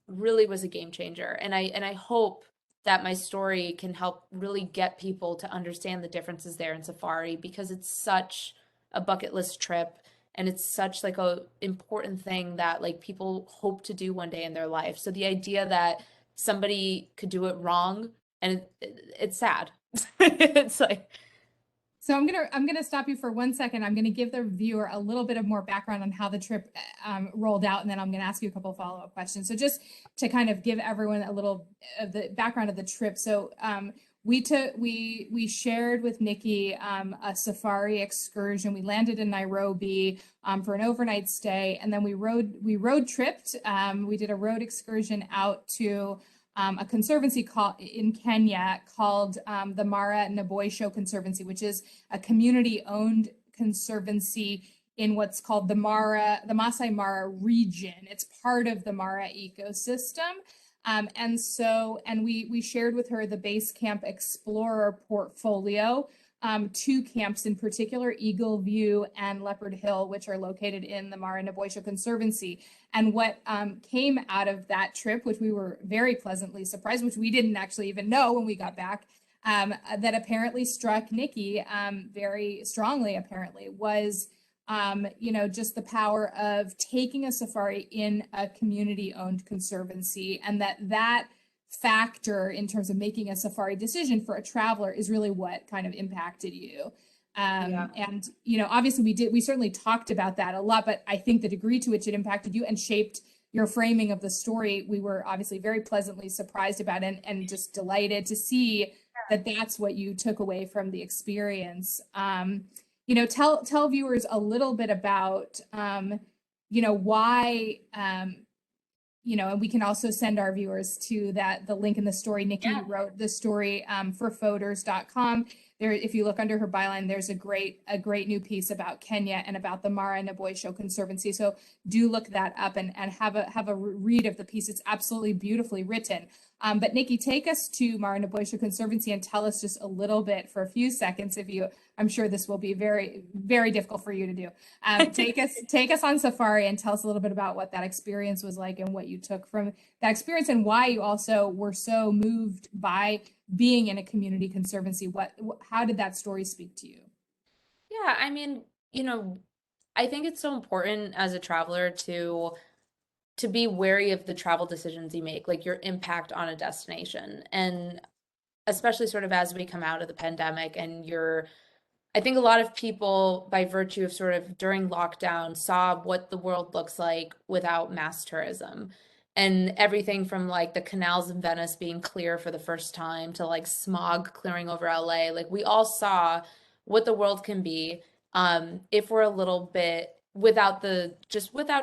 Speaker 2: really was a game changer. And I hope that my story can help really get people to understand the differences there in safari because it's such a bucket list trip and it's such like a important thing that like people hope to do one day in their life. So the idea that somebody could do it wrong and it's sad. It's like
Speaker 1: So I'm gonna stop you for 1 second. I'm gonna give the viewer a little bit of more background on how the trip rolled out, and then I'm gonna ask you a couple follow-up questions. So just to kind of give everyone a little of the background of the trip. So we shared with Nikki a safari excursion. We landed in Nairobi for an overnight stay, and then we road tripped. We did a road excursion out to a conservancy in Kenya called the Mara Naboisho Conservancy, which is a community-owned conservancy in what's called the Masai Mara region. It's part of the Mara ecosystem. And we shared with her the Base Camp Explorer portfolio, two camps in particular, Eagle View and Leopard Hill, which are located in the Mara Naboisho Conservancy. And what came out of that trip, which we were very pleasantly surprised, which we didn't actually even know when we got back, that apparently struck Nikki very strongly, apparently, was just the power of taking a safari in a community-owned conservancy, and that factor in terms of making a safari decision for a traveler is really what kind of impacted you.
Speaker 2: yeah.
Speaker 1: And obviously we certainly talked about that a lot, but I think the degree to which it impacted you and shaped your framing of the story, we were obviously very pleasantly surprised about it and just delighted to see that that's what you took away from the experience. Tell viewers a little bit about why and we can also send our viewers to the link in the story. Nikki wrote the story for Fodors.com. There, if you look under her byline, there's a great new piece about Kenya and about the Mara Naboisho Conservancy. So do look that up and have a read of the piece. It's absolutely beautifully written. But Nikki, take us to Mara Naboisho Conservancy and tell us just a little bit for a few seconds. I'm sure this will be very, very difficult for you to do. Take us on safari and tell us a little bit about what that experience was like and what you took from that experience and why you also were so moved by being in a community conservancy. How did that story speak to you?
Speaker 2: Yeah, I mean, I think it's so important as a traveler to be wary of the travel decisions you make, like your impact on a destination. And especially sort of as we come out of the pandemic and I think a lot of people, by virtue of sort of during lockdown, saw what the world looks like without mass tourism. And everything from like the canals in Venice being clear for the first time to like smog clearing over LA. Like we all saw what the world can be if we're a little bit without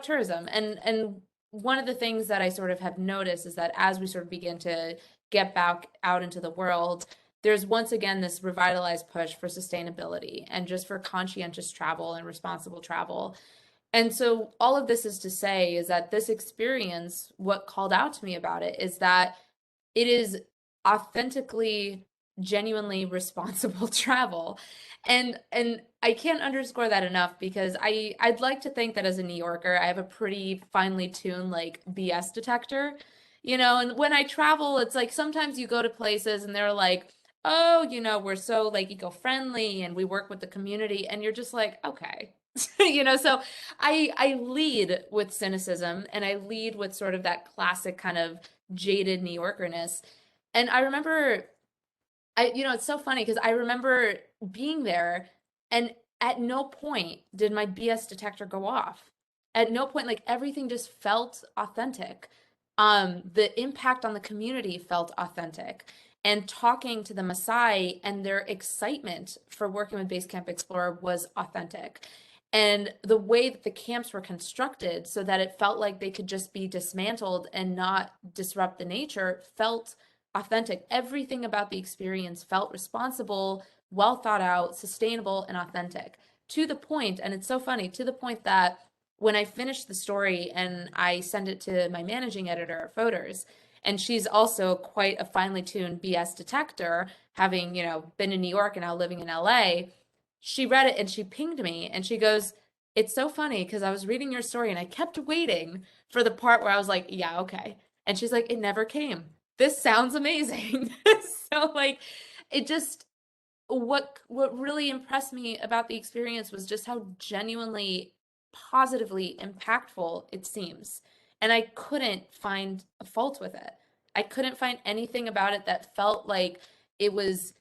Speaker 2: tourism. And one of the things that I sort of have noticed is that as we sort of begin to get back out into the world, there's once again this revitalized push for sustainability and just for conscientious travel and responsible travel. And so all of this is to say is that this experience, what called out to me about it is that it is authentically, genuinely responsible travel. And I can't underscore that enough because I'd like to think that as a New Yorker, I have a pretty finely tuned like BS detector. And when I travel, it's like sometimes you go to places and they're like, oh, we're so like eco-friendly and we work with the community, and you're just like, okay. So I lead with cynicism, and I lead with sort of that classic kind of jaded New Yorkerness. And I remember it's so funny because I remember being there, and at no point did my BS detector go off. At no point, like everything just felt authentic. The impact on the community felt authentic. And talking to the Maasai and their excitement for working with Basecamp Explorer was authentic. And the way that the camps were constructed so that it felt like they could just be dismantled and not disrupt the nature felt authentic. Everything about the experience felt responsible, well thought out, sustainable, and authentic. To the point, and it's so funny, to the point that when I finished the story and I sent it to my managing editor at Fodor's, and she's also quite a finely tuned BS detector, having, been in New York and now living in LA, she read it and she pinged me and she goes, it's so funny because I was reading your story and I kept waiting for the part where I was like, yeah, okay. And she's like, it never came. This sounds amazing. So like it just what really impressed me about the experience was just how genuinely positively impactful it seems. And I couldn't find a fault with it. I couldn't find anything about it that felt like it was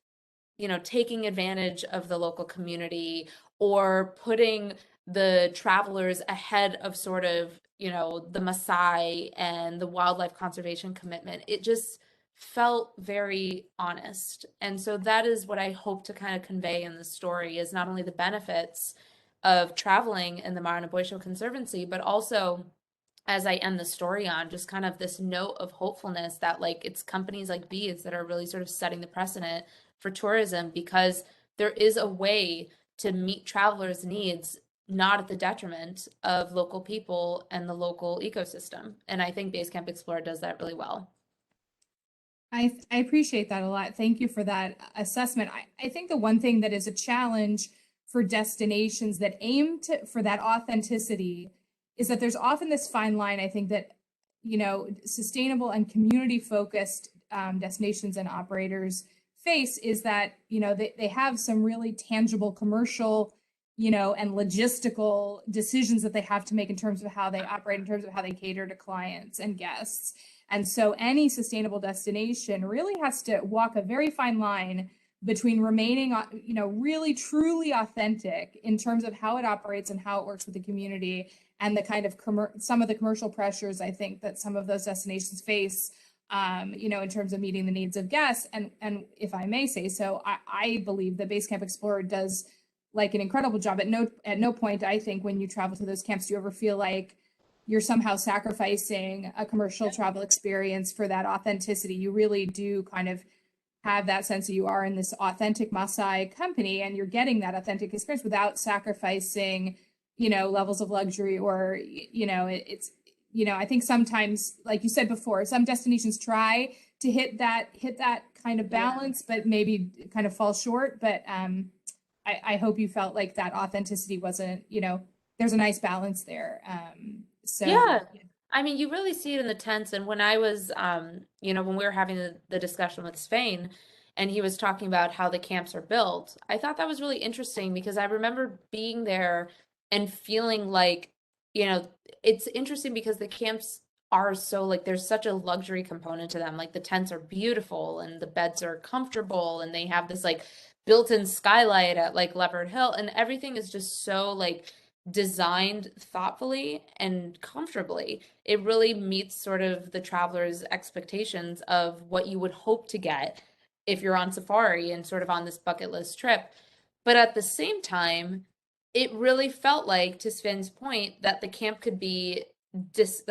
Speaker 2: taking advantage of the local community or putting the travelers ahead of sort of, the Maasai and the wildlife conservation commitment. It just felt very honest. And so that is what I hope to kind of convey in the story, is not only the benefits of traveling in the Marana-Boisho Conservancy, but also, as I end the story on, just kind of this note of hopefulness that like it's companies like Beads that are really sort of setting the precedent for tourism, because there is a way to meet travelers' needs, not at the detriment of local people and the local ecosystem. And I think Basecamp Explorer does that really well.
Speaker 1: I appreciate that a lot. Thank you for that assessment. I think the one thing that is a challenge for destinations that aim for that authenticity is that there's often this fine line. I think that, sustainable and community focused destinations and operators face is that, they have some really tangible commercial, and logistical decisions that they have to make in terms of how they operate, in terms of how they cater to clients and guests. And so any sustainable destination really has to walk a very fine line between remaining, really truly authentic in terms of how it operates and how it works with the community, and the kind of some of the commercial pressures I think that some of those destinations face, in terms of meeting the needs of guests. And if I may say so, I believe that Basecamp Explorer does like an incredible job. At no point, I think, when you travel to those camps, do you ever feel like you're somehow sacrificing a commercial travel experience for that authenticity. You really do kind of have that sense that you are in this authentic Maasai company and you're getting that authentic experience without sacrificing, levels of luxury or, it's, I think sometimes, like you said before, some destinations try to hit that kind of balance, but maybe kind of fall short. But I hope you felt like that authenticity wasn't, there's a nice balance there. So
Speaker 2: Yeah. I mean, you really see it in the tents. And when I was, when we were having the discussion with Spain, and he was talking about how the camps are built, I thought that was really interesting because I remember being there and feeling like, it's interesting because the camps are so like there's such a luxury component to them. Like the tents are beautiful and the beds are comfortable and they have this like built-in skylight at like Leopard Hill, and everything is just so like designed thoughtfully and comfortably. It really meets sort of the traveler's expectations of what you would hope to get if you're on safari and sort of on this bucket list trip. But at the same time, it really felt like, to Sven's point, that the camp could be just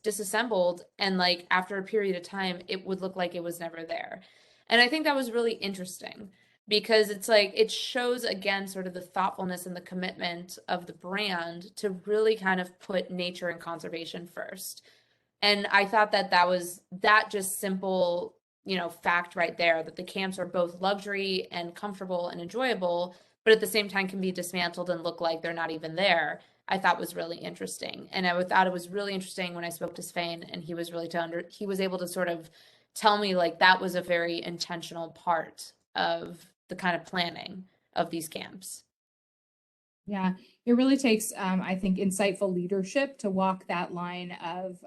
Speaker 2: disassembled, and like after a period of time it would look like it was never there. And I think that was really interesting because it's like it shows again sort of the thoughtfulness and the commitment of the brand to really kind of put nature and conservation first. And I thought that that just simple, fact right there, that the camps are both luxury and comfortable and enjoyable, but at the same time can be dismantled and look like they're not even there, I thought was really interesting. And I thought it was really interesting when I spoke to Svein, and he was really he was able to sort of tell me like that was a very intentional part of the kind of planning of these camps.
Speaker 1: Yeah, it really takes, I think, insightful leadership to walk that line of,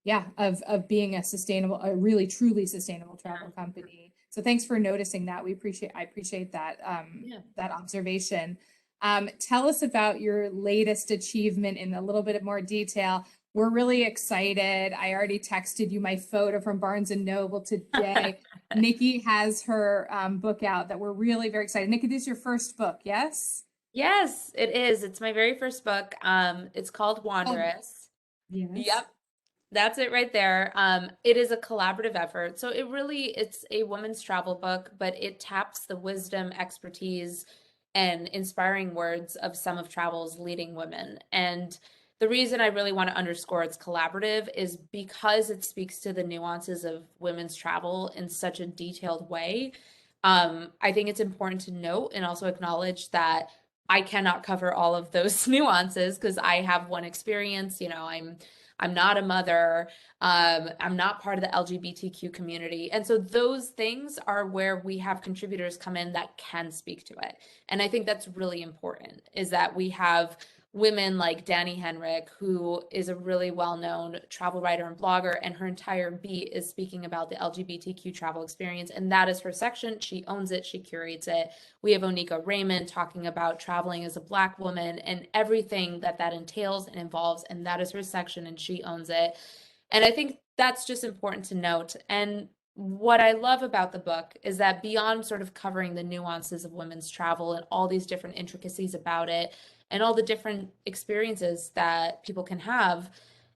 Speaker 1: yeah, of being a really truly sustainable travel company. So thanks for noticing that. I appreciate that,
Speaker 2: Yeah.
Speaker 1: that observation. Tell us about your latest achievement in a little bit more detail. We're really excited. I already texted you my photo from Barnes and Noble today. Nikki has her book out that we're really very excited. Nikki, this is your first book, yes?
Speaker 2: Yes, it is. It's my very first book. It's called
Speaker 1: Oh,
Speaker 2: Wanderess.
Speaker 1: yes.
Speaker 2: Yep. That's it right there. It is a collaborative effort. So it's a woman's travel book, but it taps the wisdom, expertise, and inspiring words of some of travel's leading women. And the reason I really want to underscore it's collaborative is because it speaks to the nuances of women's travel in such a detailed way. I think it's important to note and also acknowledge that I cannot cover all of those nuances because I have one experience. I'm not a mother. I'm not part of the LGBTQ community. And so those things are where we have contributors come in that can speak to it. And I think that's really important is that we have women like Danny Henrik, who is a really well-known travel writer and blogger, and her entire beat is speaking about the LGBTQ travel experience. And that is her section. She owns it, she curates it. We have Onika Raymond talking about traveling as a Black woman and everything that that entails and involves, and that is her section, and she owns it. And I think that's just important to note. And what I love about the book is that beyond sort of covering the nuances of women's travel and all these different intricacies about it and all the different experiences that people can have,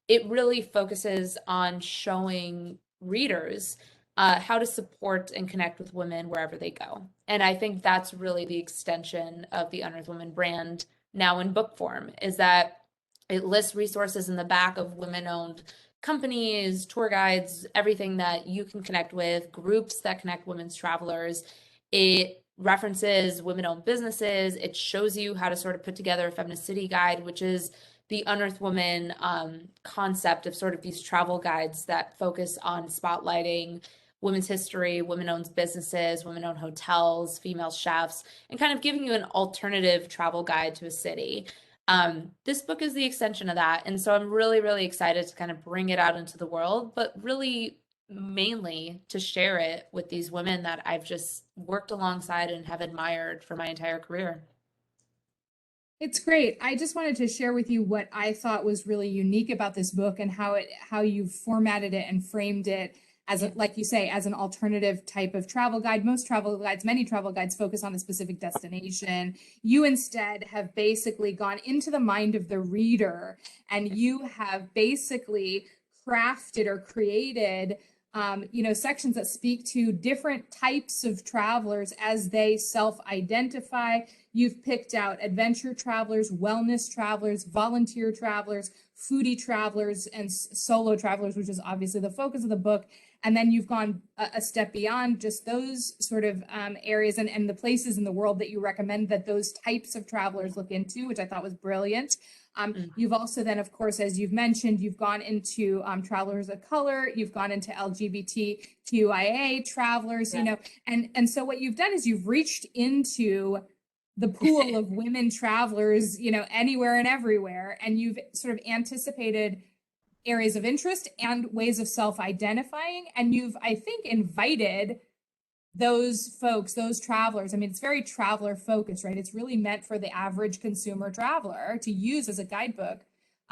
Speaker 2: it really focuses on showing readers how to support and connect with women wherever they go. And I think that's really the extension of the Unearthed Women brand now in book form, is that it lists resources in the back of women-owned companies, tour guides, everything that you can connect with, groups that connect women's travelers. It references women-owned businesses. It shows you how to sort of put together a feminist city guide, which is the Unearthed Woman concept of sort of these travel guides that focus on spotlighting women's history, women-owned businesses, women-owned hotels, female chefs, and kind of giving you an alternative travel guide to a city. This book is the extension of that. And so I'm really, really excited to kind of bring it out into the world, but really mainly to share it with these women that I've just worked alongside and have admired for my entire career.
Speaker 1: It's great. I just wanted to share with you what I thought was really unique about this book and how you formatted it and framed it as a, like you say, as an alternative type of travel guide. Many travel guides focus on a specific destination. You instead have basically gone into the mind of the reader, and you have basically crafted or created sections that speak to different types of travelers as they self-identify. You've picked out adventure travelers, wellness travelers, volunteer travelers, foodie travelers, and solo travelers, which is obviously the focus of the book. And then you've gone a step beyond just those sort of areas and the places in the world that you recommend that those types of travelers look into, which I thought was brilliant. You've also then, of course, as you've mentioned, you've gone into travelers of color, you've gone into LGBTQIA travelers, and so what you've done is you've reached into the pool of women travelers, anywhere and everywhere, and you've sort of anticipated areas of interest and ways of self-identifying, and you've, I think, invited those folks, those travelers. I mean, it's very traveler focused, right? It's really meant for the average consumer traveler to use as a guidebook.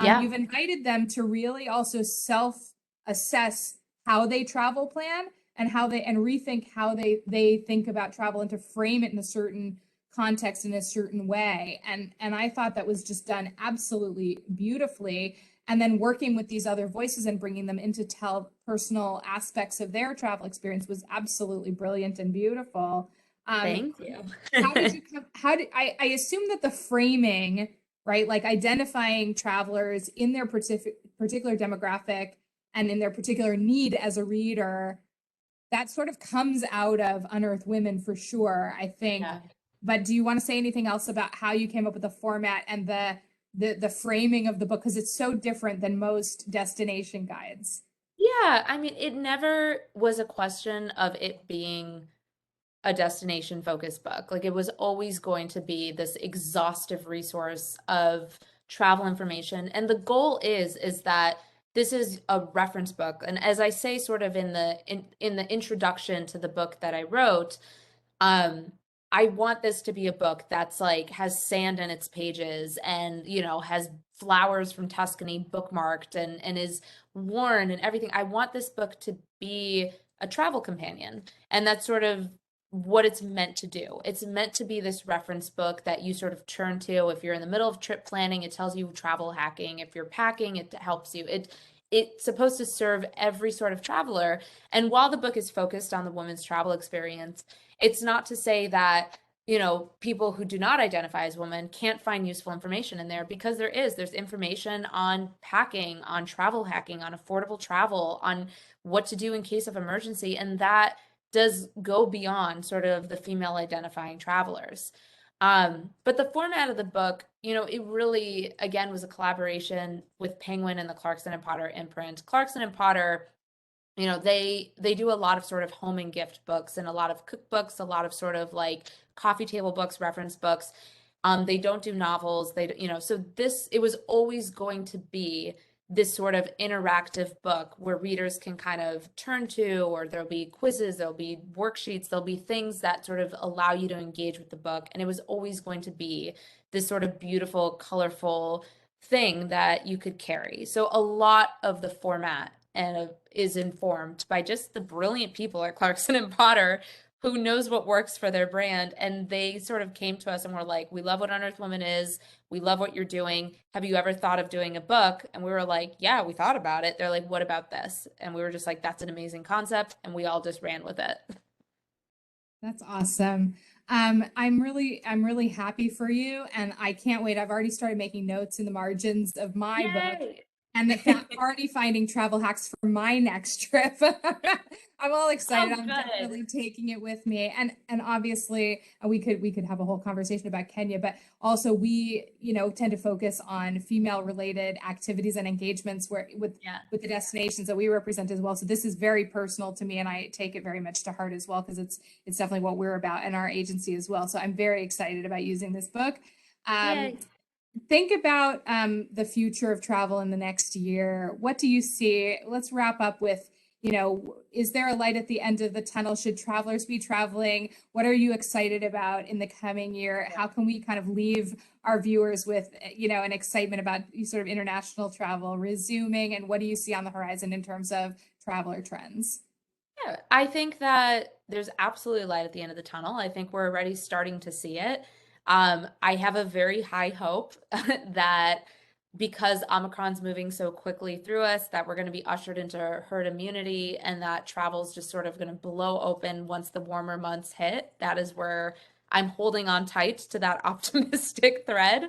Speaker 2: Yeah.
Speaker 1: You've invited them to really also self-assess how they travel plan and rethink how they think about travel and to frame it in a certain context in a certain way. And I thought that was just done absolutely beautifully. And then working with these other voices and bringing them in to tell personal aspects of their travel experience was absolutely brilliant and beautiful.
Speaker 2: Thank you.
Speaker 1: How did you come? How did I assume that the framing, right, like identifying travelers in their particular demographic and in their particular need as a reader, that sort of comes out of Unearthed Women for sure. I think
Speaker 2: Yeah.
Speaker 1: But do you want to say anything else about how you came up with the format and the framing of the book? Because it's so different than most destination guides.
Speaker 2: Yeah, I mean, it never was a question of it being a destination focused book. Like it was always going to be this exhaustive resource of travel information. And the goal is that this is a reference book. And as I say sort of in the introduction to the book that I wrote, um, I want this to be a book that's like has sand in its pages and, you know, has flowers from Tuscany bookmarked and is worn and everything. I want this book to be a travel companion. And that's sort of what it's meant to do. It's meant to be this reference book that you sort of turn to if you're in the middle of trip planning. It tells you travel hacking. If you're packing, it helps you. It's supposed to serve every sort of traveler. And while the book is focused on the woman's travel experience, it's not to say that, you know, people who do not identify as women can't find useful information in there, because there's information on packing, on travel hacking, on affordable travel, on what to do in case of emergency. And that does go beyond sort of the female identifying travelers. But the format of the book, you know, it really, again, was a collaboration with Penguin and the Clarkson and Potter imprint. Clarkson and Potter, you know, they do a lot of sort of home and gift books and a lot of cookbooks, a lot of sort of like coffee table books, reference books. They don't do novels. You know, so it was always going to be this sort of interactive book where readers can kind of turn to, or there'll be quizzes, there'll be worksheets, there'll be things that sort of allow you to engage with the book. And it was always going to be this sort of beautiful, colorful thing that you could carry. So a lot of the format and is informed by just the brilliant people at Clarkson and Potter who knows what works for their brand. And they sort of came to us and were like, we love what Unearthed Woman is. We love what you're doing. Have you ever thought of doing a book? And we were like, yeah, we thought about it. They're like, what about this? And we were just like, that's an amazing concept. And we all just ran with it.
Speaker 1: That's awesome. I'm really happy for you, and I can't wait. I've already started making notes in the margins of my book,
Speaker 2: Yay.
Speaker 1: and already finding travel hacks for my next trip. I'm all excited.
Speaker 2: Oh,
Speaker 1: I'm
Speaker 2: good.
Speaker 1: definitely taking it with me, and obviously we could have a whole conversation about Kenya, but also we tend to focus on female related activities and engagements where
Speaker 2: Yeah.
Speaker 1: with the destinations that we represent as well. So this is very personal to me, and I take it very much to heart as well, because it's definitely what we're about in our agency as well. So I'm very excited about using this book. Um,
Speaker 2: Yay.
Speaker 1: think about the future of travel in the next year. What do you see? Let's wrap up with, is there a light at the end of the tunnel? Should travelers be traveling? What are you excited about in the coming year? How can we kind of leave our viewers with, an excitement about sort of international travel resuming? And what do you see on the horizon in terms of traveler trends?
Speaker 2: Yeah, I think that there's absolutely light at the end of the tunnel. I think we're already starting to see it. I have a very high hope that because Omicron's moving so quickly through us, that we're going to be ushered into herd immunity and that travel's just sort of going to blow open once the warmer months hit. That is where I'm holding on tight to that optimistic thread.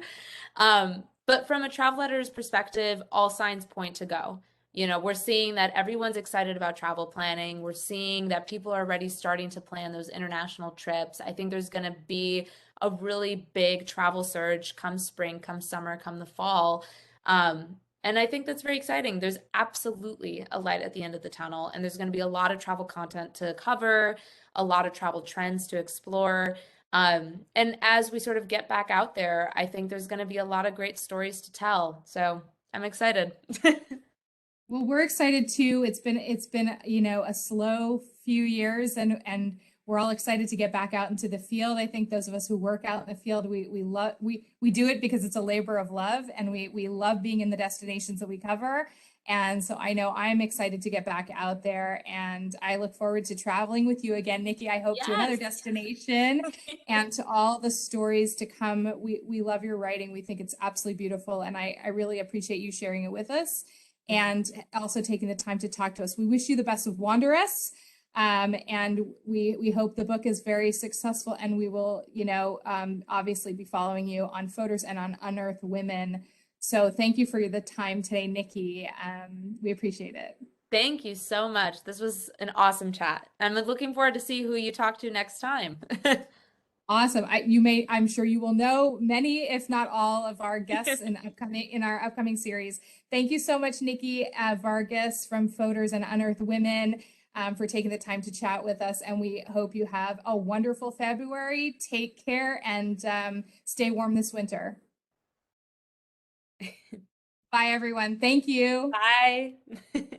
Speaker 2: But from a travel editor's perspective, all signs point to go. You know, we're seeing that everyone's excited about travel planning. We're seeing that people are already starting to plan those international trips. I think there's going to be a really big travel surge come spring, come summer, come the fall. And I think that's very exciting. There's absolutely a light at the end of the tunnel, and there's going to be a lot of travel content to cover, a lot of travel trends to explore. And as we sort of get back out there, I think there's going to be a lot of great stories to tell. So I'm excited.
Speaker 1: Well, we're excited too. It's been, a slow few years, and we're all excited to get back out into the field. I think those of us who work out in the field, we love we do it because it's a labor of love, and we love being in the destinations that we cover. And so I know I'm excited to get back out there, and I look forward to traveling with you again, Nikki. I hope to another
Speaker 2: Yes.
Speaker 1: destination and to all the stories to come. We love your writing. We think it's absolutely beautiful, and I really appreciate you sharing it with us and also taking the time to talk to us. We wish you the best with Wanderess. And we hope the book is very successful, and we will, obviously be following you on Fodors and on Unearthed Women. So thank you for the time today, Nikki. We appreciate it.
Speaker 2: Thank you so much. This was an awesome chat. I'm looking forward to see who you talk to next time.
Speaker 1: Awesome. I'm sure you will know many, if not all, of our guests in our upcoming series. Thank you so much, Nikki Vargas from Fodors and Unearthed Women, for taking the time to chat with us. And we hope you have a wonderful February. Take care and stay warm this winter. Bye, everyone. Thank you.
Speaker 2: Bye.